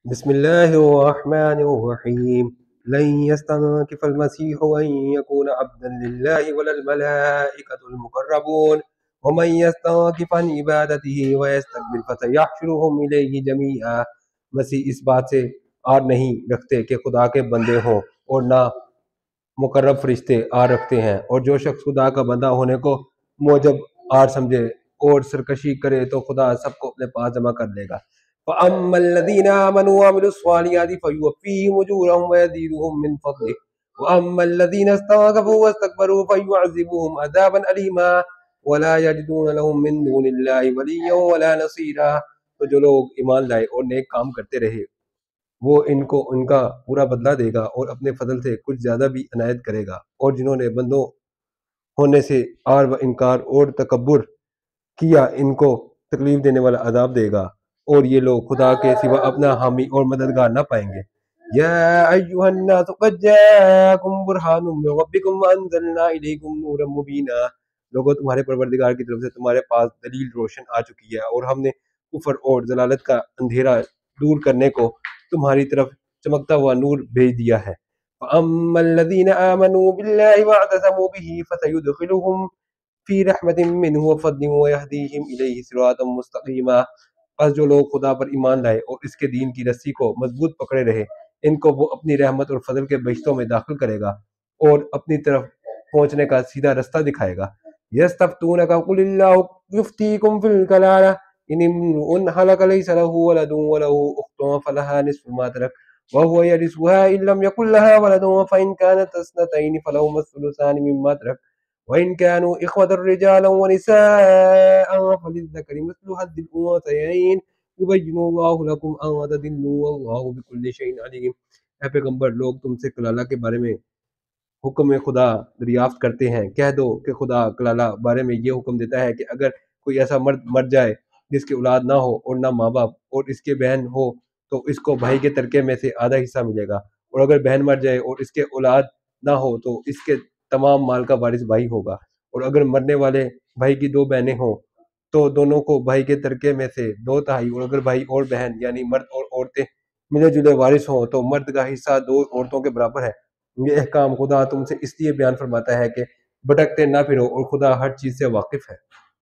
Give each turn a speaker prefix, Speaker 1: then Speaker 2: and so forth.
Speaker 1: بسم الله الرحمن الرحيم لن يستنكف المسيح أن يكون عبدا لله ولا الملائكة المقربون ومن يستنكف عن عبادته ويستكبر فسيحشرهم إليه جميعا۔ مسیح اس بات سے آر نہیں رکھتے کہ خدا کے بندے ہوں اور نہ مقرب فرشتے آر رکھتے ہیں، اور جو شخص خدا کا بندہ ہونے کو موجب آر سمجھے اور سرکشی کرے تو خدا سب کو اپنے پاس جمع کر لے گا۔ فَأَمَّا الَّذِينَ آمَنُوا وَعَمِلُوا الصَّالِحَاتِ فَيُوَفِّيهِمْ أُجُورَهُمْ وَيَزِيدُهُم مِّن فَضْلِهِ وَأَمَّا الَّذِينَ اسْتَكْبَرُوا وَاسْتَكْبَرُوا فَيُعَذِّبُهُمْ عَذَابًا أَلِيمًا وَلَا يَجِدُونَ لَهُم مِّن دُونِ اللَّهِ وَلِيًّا وَلَا نَصِيرًا۔ تو جو لوگ ایمان لائے اور نیک کام کرتے رہے وہ ان کو ان کا پورا بدلہ دے گا اور اپنے فضل سے کچھ زیادہ بھی عنایت کرے گا، اور جنہوں نے بندوں ہونے سے آر و انکار اور تکبر کیا ان کو تکلیف دینے والا عذاب دے گا، اور یہ لوگ خدا کے سوا اپنا حامی اور مددگار نہ پائیں گے۔ یا ایھا الناس قد جاءکم برہان من ربکم وانزلنا الیکم نورا مبینا۔ لوگوں، تمہارے پروردگار کی طرف سے تمہارے پاس دلیل روشن آ چکی ہے، اور ہم نے کفر اور ضلالت کا اندھیرا دور کرنے کو تمہاری طرف چمکتا ہوا نور بھیج دیا ہے۔ فَأَمَّا الَّذِينَ آمَنُوا بِاللَّهِ وَاعْتَصَمُوا بِهِ فَسَيُدْخِلُهُمْ فی رحمت منہ وفضل ویہدیہم الیہ صراطا مستقیما۔ پس جو لوگ خدا پر ایمان لائے اور اس کے دین کی رسی کو مضبوط پکڑے رہے، ان کو وہ اپنی رحمت اور فضل کے بہشتوں میں داخل کرے گا اور اپنی طرف پہنچنے کا سیدھا رستہ دکھائے گا۔ یستفتونک قل اللہ یفتیکم فی الکلالہ ان امرؤ ہلک لیس لہ ولد ولہ اخت فلہا نصف ما ترک وهو يرثها ان لم يكن لها ولد فإن كانت اثنتين فلهما الثلثان مما ترك وإن كانوا إخوة رجالا ونساء فللذكر مثل حظ الأنثيين يبين الله لكم أن تضلوا والله بكل شيء عليم۔ اے پیغمبر، لوگ تم سے کلالہ کے بارے میں حکم خدا دریافت کرتے ہیں، کہہ دو کہ خدا کلالہ بارے میں یہ حکم دیتا ہے کہ اگر کوئی ایسا مرد مر جائے جس کی اولاد نہ ہو اور نہ ماں باپ اور اس کے بہن ہو تو اس کو بھائی کے ترکے میں سے آدھا حصہ ملے گا، اور اگر بہن مر جائے اور اس کے اولاد نہ ہو تو اس کے تمام مال کا وارث بھائی ہوگا، اور اگر مرنے والے بھائی کی دو بہنیں ہوں تو دونوں کو بھائی کے ترکے میں سے دو تہائی، اور اگر بھائی اور بہن یعنی مرد اور عورتیں ملے جلے وارث ہوں تو مرد کا حصہ دو عورتوں کے برابر ہے۔ یہ احکام خدا تم سے اس لیے بیان فرماتا ہے کہ بھٹکتے نہ پھرو، اور خدا ہر چیز سے واقف ہے۔